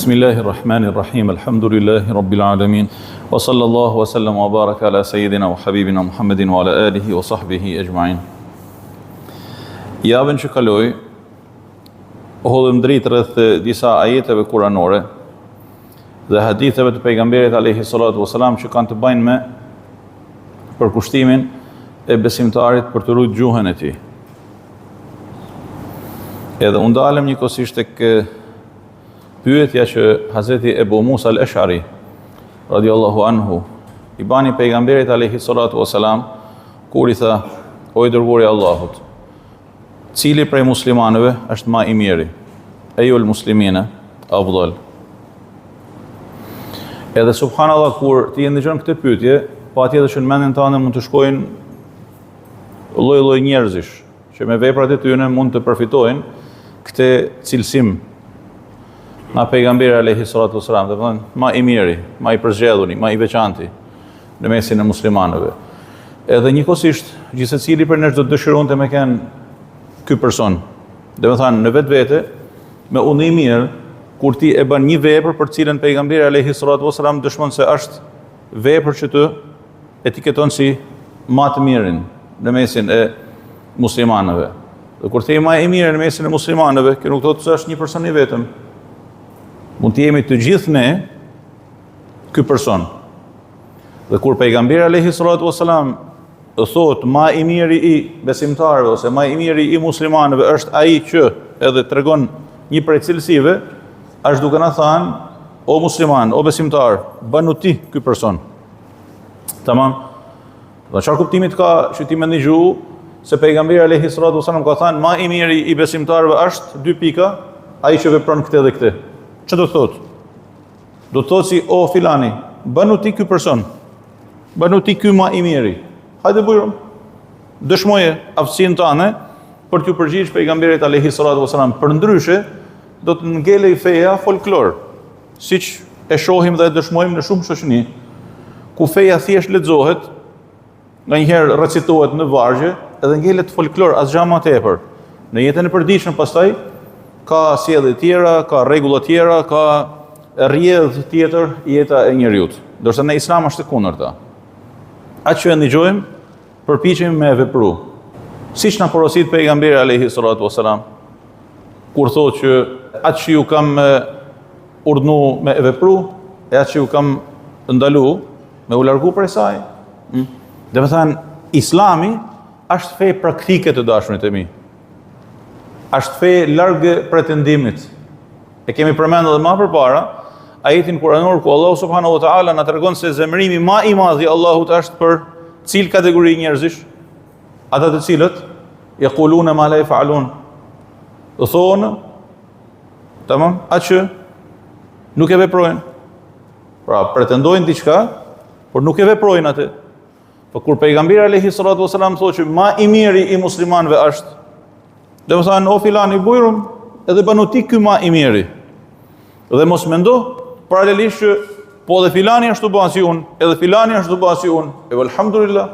Bismillahirrahmanirrahim. Alhamdulillahi rabbil alamin. Wa sallallahu wa sallam wa baraka ala sayyidina wa habibina Muhammedin wa ala alihi wa sahbihi ajma'in. Javën që kaloi, hodhëm dritë rreth disa ajeteve kuranore dhe haditheve të pejgamberit alayhi salatu wasalam që kanë të bëjnë me përkushtimin e besimtarit për të ruajtur gjuhën e tij. Edhe unë dalëm njëkohësisht tek pyetja që Hazreti Ebu Musa al-Ash'ari radiallahu anhu i bani pejgamberit alayhi salatu wasalam kur i tha: o i dërguari i Allahut, cili prej muslimanëve është më i miri? Ejul muslimina afdal. Edhe subhanallahu, kur ti e ndëgjon këtë pyetje, patjetër që në mendjen tënde mund të shkojnë lloj-lloj njerëzish që me veprat e tyre mund të përfitojnë këtë cilësim nga pejgamberi alayhi salatu wasalam, do të thonë më i miri, më i përzgjedhuri, më i veçantë në mesin e muslimanëve. Edhe njëkohësisht gjithsecili për ne do të dëshironte me kënë ky person. Do të thonë në vetvete me unë i mirë, kur ti e bën një vepër për cilën pejgamberi alayhi salatu wasalam dëshmon se është vepër që të etiketon si më të mirin në mesin e muslimanëve. Dhe kur themi më i mirë në mesin e muslimanëve, kjo nuk thotë se është një person i vetëm. Mund të jemi të gjithë ne ky person. Dhe kur pejgamberi alayhi salatu wasalam thotë më i miri i besimtarëve ose më i miri i muslimanëve është ai që edhe tregon një prej cilësive, është duke na thënë: o musliman, o besimtar, bënu ti ky person. Tamam. Dhe çfarë kuptimit ka që ti më ndëgju se pejgamberi alayhi salatu wasalam ka thënë më i miri i besimtarëve është dy pika, ai që vepron këtë dhe këtë. Që do të thotë? Do të thotë si: o filani, bënu ti ky person, bënu ti ky më i miri. Hajde bujrum, dëshmoje aftësinë tënde për t'ju përgjigjë pejgamberit alayhi salatu wasalam. Përndryshe do të ngelej feja folklor, siç e shohim dhe e dëshmojmë në shumë shoqëni, ku feja thjesht lexohet, nganjëherë recitohet në vargje, edhe ngelet folklor asgjë më tepër. Në jetën e përditshme pastaj ka sjellje tjera, ka rregulla tjera, ka rrjedh tjetër jeta e njeriut. Ndërsa në Islam është e kundërta. Atë që e ndëgjojmë, përpiqemi me vepru. Siç na porosit pejgamberi alayhi salatu wasalam, kur thotë që atë që ju kam urdhnu me vepru, e atë që ju kam ndalu me u largu prej saj. Dhe me thënë, Islami është fe praktike të dashurit e mi. Është fe largë pretendimit. E kemi përmendur edhe më përpara ajetin kuranor ku Allahu subhanahu wa taala na tregon se zemrimi më i madh i Allahut është për cil kategori njerëzish? Ata të cilët yaquluna ma la yaf'alun. Do thonë, tamam, atë që nuk e veprojnë. Pra, pretendojnë diçka, por nuk e veprojnë atë. Po kur pejgamberi alayhi salatu wasalam thotë që më i miri i muslimanëve është, dhe më thënë: o filani, bujrum, edhe bënu ti ky më i miri. Dhe mos mendo paralelisht që po dhe filani ashtu bën si unë, edhe filani ashtu bën si unë. E alhamdulillah.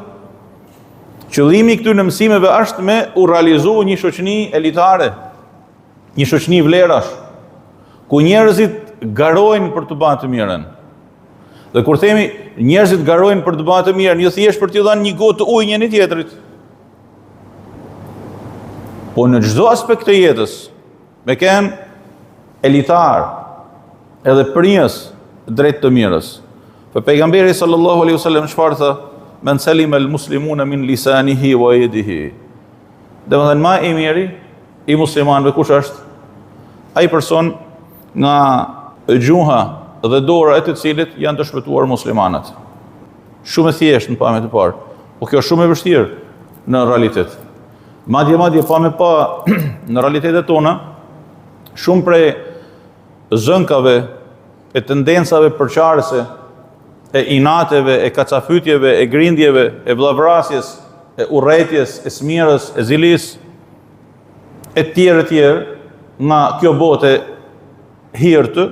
Qëllimi i këtyre mësimeve është me u realizu një shoqëni elitare, një shoqëni vlerash, ku njerëzit garojnë për të bërë të mirën. Dhe kur themi njerëzit garojnë për të bërë të mirën, jo thjesht për t'i dhënë një gotë ujë njëri tjetrit, po në çdo aspekt të jetës, me kënë elitar, edhe përnjës drejt të mirës. Për pejgamberi sallallahu alaihi wasallam çfarë tha? Men salima al-muslimuna min lisanihi wa yadihi. Dhe më thënë, më i miri i muslimanëve kush është? Ai person nga gjuha dhe dora e të cilit janë të shpëtuar muslimanët. Shumë e thjeshtë në pamje të parë, po kjo është shumë e vështirë në realitet. Madje pa me pa në realitetet tona, shumë prej zënkave, e tendencave përqarëse, e inateve, e kacafytjeve, e grindjeve, e vllavrasjes, e urrëties, e smirës, e zilis, e tjerë, nga kjo bote hirtë,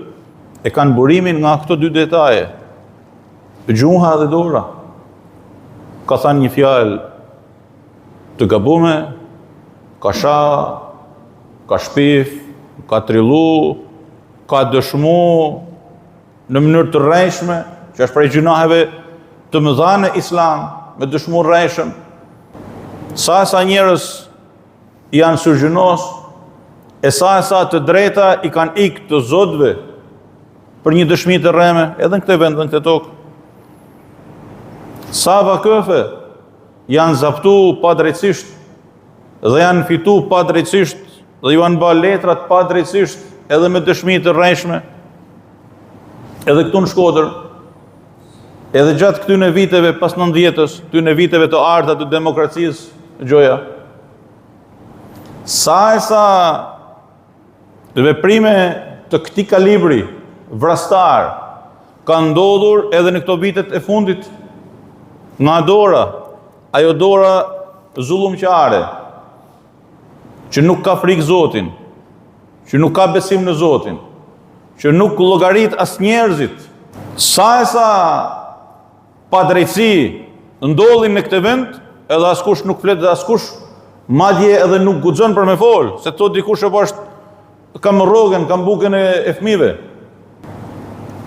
e kanë burimin nga këto dy detaje, gjuha dhe dora. Ka thënë një fjalë të gabume, ka sha, ka shpif, ka trillu, ka dëshmu në mënyrë të rrejshme, që është prej gjunaheve të mëdha në Islam, me dëshmu rrejshëm, sa njerëz janë surgjinos, e sa të drejta i kanë ikë të zotëve për një dëshmi të rreme, edhe në këtë vend, edhe në këtë tokë. Sa vakëfe janë zaptu pa drejtësisht, dhe janë fitu pa drejtësisht, dhe ju janë ba letrat pa drejtësisht, edhe me dëshmi të rrejshme, edhe këtu në Shkodër, edhe gjatë këtyne viteve pas 90-ës, këtyne viteve të ardha të demokracisë, gjoja. Sa veprime të këtij kalibri vrastar ka ndodhur edhe në këto vitet e fundit nga dora, ajo dora zullumqare, që nuk ka frikë Zotin, që nuk ka besim në Zotin, që nuk llogarit as njerëzit. Sa padrejtësi ndodhin në këtë vend, edhe askush nuk flet, dhe askush madje edhe nuk guxon për me fol, se thot dikush apo është kam rrogën, kam bukën e fëmijëve.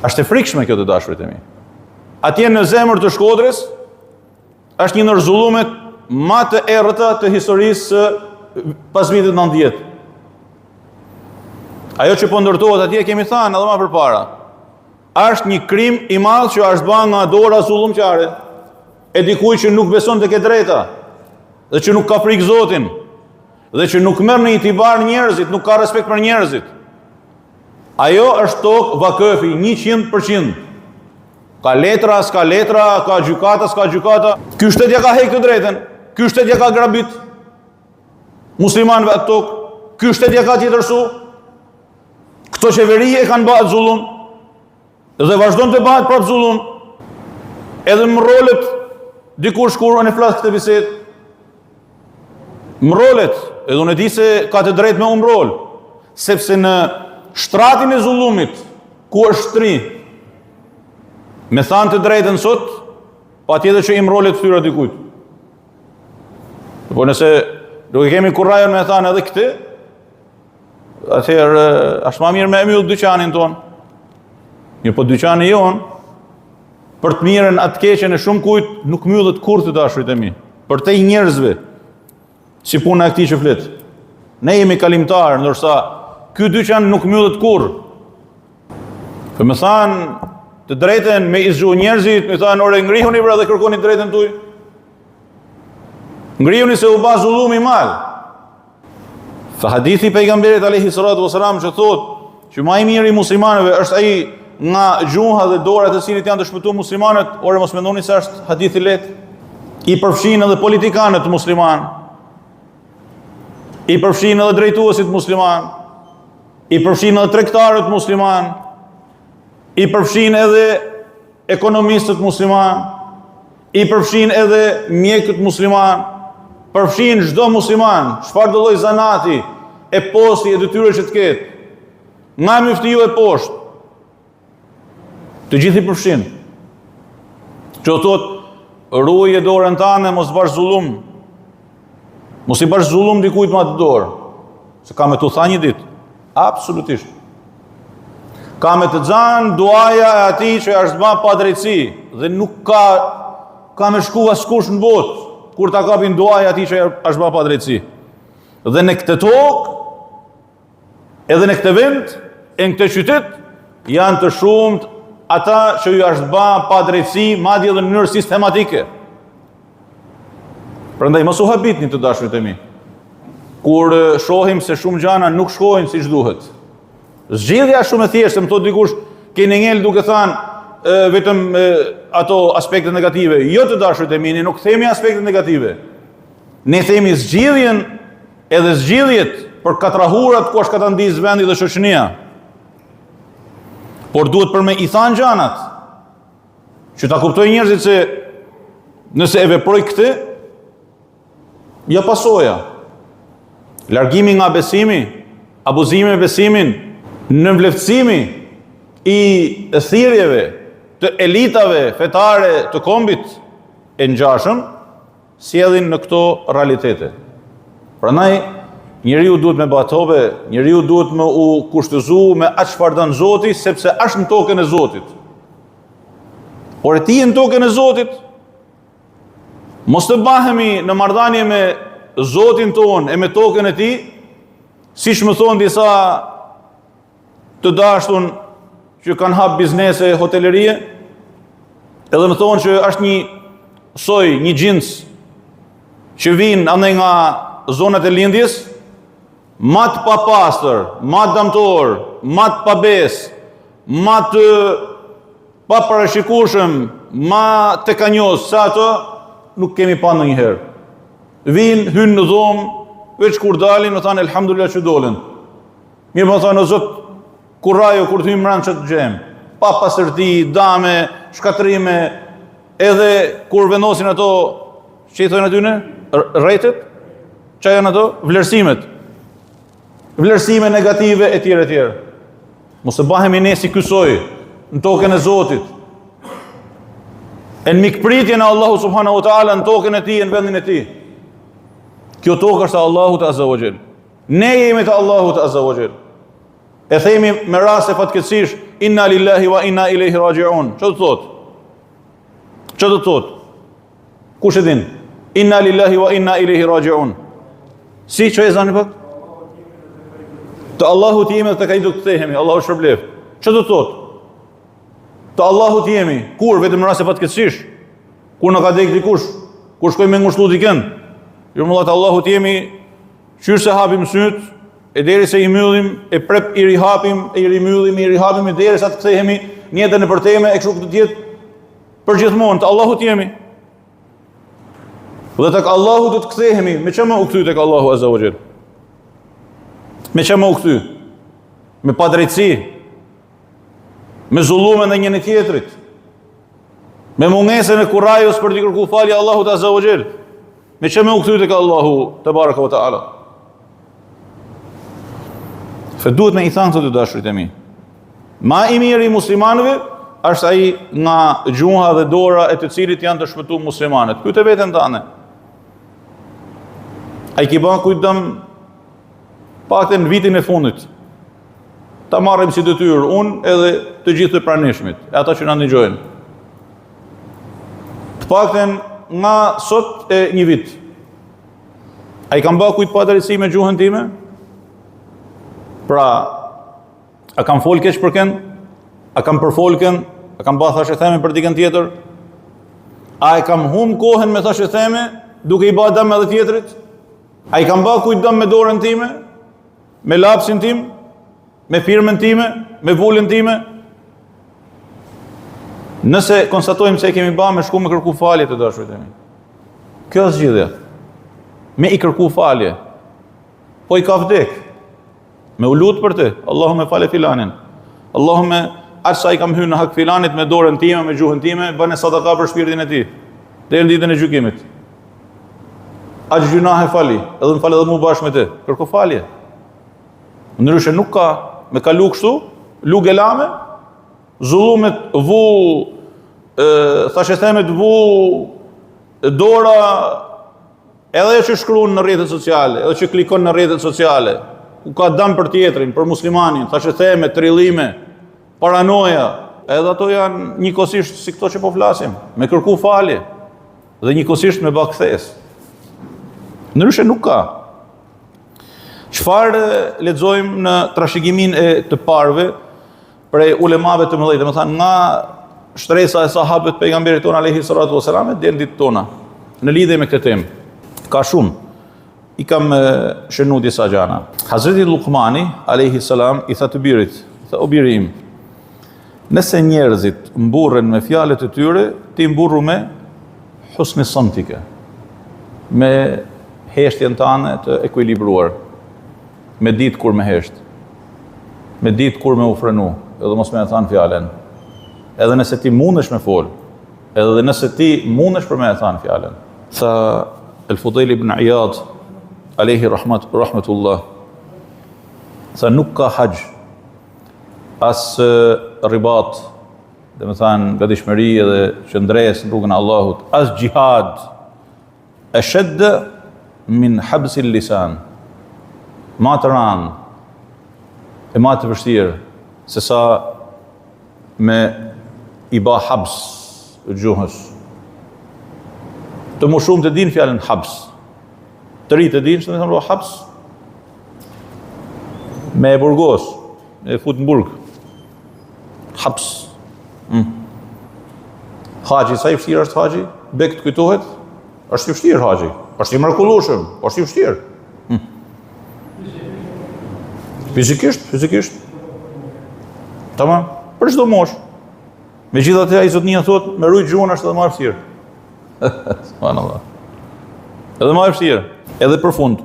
Është e frikshme kjo, të dashurit e mi. Atje në zemër të Shkodrës është një ndër zullumet më të errëta të historisë pas vitit 90. Ajo që po ndërtohet atje, kemi thënë edhe më përpara, është një krim i madh që është bërë nga dora zullumqare e dikujt që nuk beson tek e drejta, dhe që nuk ka frikë Zotin, dhe që nuk merr në itibar njerëzit, nuk ka respekt për njerëzit. Ajo është tokë vakëfi 100%. Ka letra, s'ka letra, ka gjykata, s'ka gjykata. Ky shtet ja ka heqë të drejtën, ky shtet ja ka grabit muslimanëve atë tokë, ky shtet ja ka tjetërsu. Këto qeveri e kanë bëhet zullum, dhe vazhdon të bëhet prapë zullum. Edhe më rolet, dikur shkurën e flas këtë bisedë, më rolet, edhe unë e di se ka të drejtë me unë rol, sepse në shtratin e zullumit, ku është shtri, me thanë të drejtën sot, pa tjetër që im rolet fyra dikujt. Po nëse duke kemi kurrajon me thanë edhe këtë, atëherë është ma mirë me mbyll dyqanin tonë. Mirë, po dyqani jonë, për të mirën atë keqen e shumë kujt, nuk mbyllet kurrë, të dashurit e mi. Për te i njerëzve, si puna e këtij që flet. Ne jemi kalimtar, ndërsa ky dyqan nuk mbyllet kurrë. Për me thanë të drejten me izgju njerëzit, me thanë ore ngrihuni pra dhe kërkoni drejten tuaj. Ngrihuni se u ba zullumi mal. Fa hadithi pejgamberit alayhi salatu wasalam që thotë që më i miri i muslimanëve është ai nga gjuha dhe dora të cilit janë të shpëtuar muslimanët. Ore mos mendoni se është hadith i lehtë. I përfshin edhe politikanët musliman, i përfshin edhe drejtuesit musliman, i përfshin edhe tregtarët musliman, i përfshin edhe ekonomistët musliman, i përfshin edhe mjekët musliman, përfshin çdo musliman, çfarë do lloj zanati, e posti, e detyre që të ketë, nga myftiju e poshtë, të gjithë i përfshin. Që thotë, ruaj e dorën tane, mos bash zullum. Mos i bash zullum dikujt me atë dorë, se ka me të tha një ditë. Absolutisht. Ka me të xhan duaja e atij që është bën pa drejtësi dhe nuk ka me shku askush në botë kur ta kapin duaja e atij që është bën pa drejtësi. Dhe në këtë tokë, edhe në këtë vend, e në këtë qytet, janë të shumët ata që ju është bën pa drejtësi, madje edhe në mënyrë sistematike. Prandaj mos u habitni, të dashurit e mi, kur shohim se shumë gjana nuk shkojnë siç duhet. Zgjidhja shumë e thjeshtë, më thotë dikush, keni ngel duke thënë vetëm ato aspekte negative. Jo, të dashurit e mi, ne nuk themi aspekte negative. Ne themi zgjidhjen edhe zgjidhjet për katrahurat ku është ka ta ndizë vendi dhe shoqënia. Por duhet për me i thanë gjanat, që ta kuptoj njerëzit se nëse e veproj këtë, ja pasoja. Largimi nga besimi, abuzimi me besimin, në vleftësimi i thirrjeve të elitave fetare të kombit e ngjashëm, sjellin në këto realitete. Prandaj Njeriu duhet me batobe, njeriu duhet me u kushtëzu me atë çfarë don Zoti, sepse është në tokën e Zotit. Por ti në tokën e Zotit, mos të bahemi në marrëdhënie me Zotin ton e me tokën e tij, siç më thon disa të dashtun që kanë hap biznese hotelerie, edhe më thonë që është një soj, një gjins që vinë andaj nga zonat e lindjes, matë pa pastër, matë damtor, matë pa bes, matë pa parashikueshëm, ma të kanjos, sa ato nuk kemi pa në njëherë. Vinë, hynë në dhomë, veç kur dalin, më thanë, elhamdulillah që dolin. Mirë më thanë, o Zotë, kur rajo, kur të hymë mranë që të gjemë, pa pasërti, dame, shkatrime, edhe kur vendosin ato, që i thojnë atyne, rejtet, që janë ato, vlerësimet. Vlerësime negative e tjere tjere. Mos të bahemi ne si kësoj, në tokën e Zotit. E në mikpritjen e Allahu subhanahu wa ta'ala në tokën e ti, në vendin e ti. Kjo tokë është Allahut azza wa jall. Ne jemi të Allahut azza wa jall. E themi me raste fatkeqësish, inna lillahi wa inna ilaihi raji'un. Ço do thot? Ço do thot? Kush e din? Inna lillahi wa inna ilaihi raji'un. Si ço e zani pak? Të Allahut jemi dhe të ka i do të kthehemi, Allahu shpërblef. Ço do thot? Të Allahut jemi, kur vetëm në raste fatkeqësish? Kur na ka dek dikush? Kur shkojmë me ngushëllu dikën? Jo më të Allahut jemi, qyrë se hapim syt, e deri se i mbyllim, e prep i rihapim, e i rimyllim, i rihapim, e deri sa të kthehemi në jetën e përteme, e kështu këtë tjetë për gjithmonë, të Allahut jemi. Dhe tek Allahu do të kthehemi, me që më u kthy tek Allahu azza wa jall? Me që më u kthy? Me padrejtësi, me zullume në njëri tjetrit, me mungesën e kurajës për t'i kërkuar falje Allahut azza wa jall. Me që me u kthy tek Allahu te baraka wa taala. Fe duhet me i thanë të dashurit e mi. Ma i mirë i muslimanëve është ai nga gjuha dhe dora e të cilit janë të shpëtuar muslimanët. Pyet veten tënde. Ai ki bën kujtëm paktën në vitin e fundit. Ta marrim si detyrë unë edhe të gjithë të pranishmit, e ata që na ndëgjojnë. Të paktën nga sot e një vit. Ai kam bërë kujt pa drejtësi me gjuhën time? Pra, a kam fol keq për kënd? A kam përfolken? A kam bërë thashë theme për dikën tjetër? A e kam hum kohën me thashë theme duke i bërë dëm edhe tjetrit? A i kam bërë kujt dëm me dorën time? Me lapsin tim? Me firmën time? Me vullin time? Nëse konstatojmë se kemi bërë me shku me kërku falje të dashurit e mi. Kjo është zgjidhja. Me i kërku falje. Po i ka vdek. Me u lutë për të. Allahumme fale filanin. Allahumme aq sa i kam hyrë në hak filanit me dorën time, me gjuhën time, bëne sadaka për shpirtin e tij. Deri në ditën e gjykimit. Aq gjunahe fali, edhe më falë edhe mu bashkë me të. Kërko falje. Ndryshe nuk ka me kalu kështu, lu gelame, zullumet vu, thashe themet vu, dora, edhe që shkruan në rrjetet sociale, edhe që klikon në rrjetet sociale, ku ka dëm për tjetrin, për muslimanin, thashe themet, trillime, paranoja, edhe ato janë njëkohësisht si këto që po flasim, me kërku falje, dhe njëkohësisht me bë kthes. Ndryshe nuk ka. Çfarë lexojmë në trashëgimin e të parëve prej ulemave të mëdhenj, domethënë nga shtresa e sahabëve të pejgamberit ton alayhi salatu wasalam deri në ditët tona, në lidhje me këtë temë. Ka shumë. I kam shënu disa gjana. Hazreti Luqmani alayhi salam i tha të birit, i tha o biri im, nëse njerëzit mburren me fjalët e tyre, ti mburru me husni samtike, me heshtjen tane të ekuilibruar, me ditë kur me hesht, me ditë kur me u frenu, edhe mos me e thanë fjalen, edhe nëse ti mundesh me fol, edhe nëse ti mundesh për me e thanë fjalen. Tha El-Fudejl ibn Iyad, alayhi rahmatullah, tha nuk ka haqj, as ribat, dhe me thanë gatishmëri edhe qëndres në rrugën e Allahut, as gjihad, ashad min habsi lisan, ma të ranë e ma të vështirë se sa me i ba habs gjuhës. Të më shumë të din fjallën habs. Të rritë të din që të me thëmë habs me e burgos, me e fut në burg. Habs. Haji, sa i vështirë është haji? Bek të kujtohet? Është i vështirë haji. Është i mrekullueshëm, është i vështirë. Fizikisht. Tamam, për çdo moshë. Megjithatë ai zotnia thotë, me rujt gjuhën është edhe më e vështirë. Subhanallah. Edhe më e vështirë. Edhe për fund.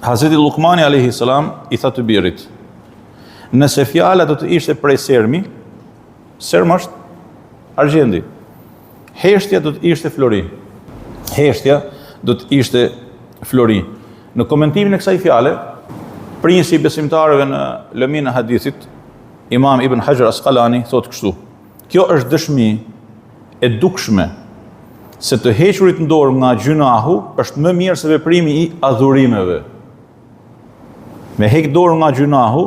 Hazreti Lukmani alayhi salam i tha të birit, nëse fjala do të ishte prej sermi, serm është argjendi. Heshtja do të ishte flori. Heshtja do të ishte flori. Në komentimin e kësaj fjale, princi i besimtarëve në lëmin e hadithit, Imam Ibn Hajar Asqalani thotë kështu: kjo është dëshmi e dukshme se të hequrit në dorë nga gjunahu është më mirë se veprimi i adhurimeve. Me heq dorë nga gjunahu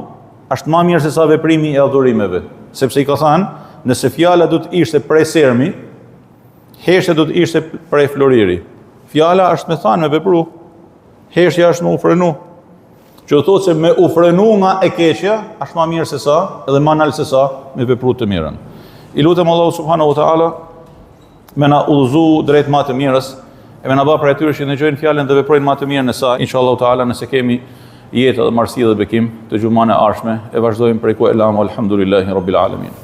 është më mirë se sa veprimi i adhurimeve, sepse i ka thënë, nëse fjala do të ishte prej sermi, heshtja do të ishte prej floriri. Fjala është me thënë, me vepru, heshtja është me u frenu. Që do thotë se me u frenu nga e keqja është më mirë se sa, edhe më nalë se sa me vepru të mirën. I lutem Allahu subhanahu wa taala me na udhëzu drejt më të mirës, e me na bë për atyre që ndëgjojnë fjalën dhe veprojnë më të mirën e saj. Inshallah taala, nëse kemi jetë dhe marrësi dhe bekim të xhumane ardhshme, e vazhdojmë prej ku elam, alhamdulillahi rabbil alamin.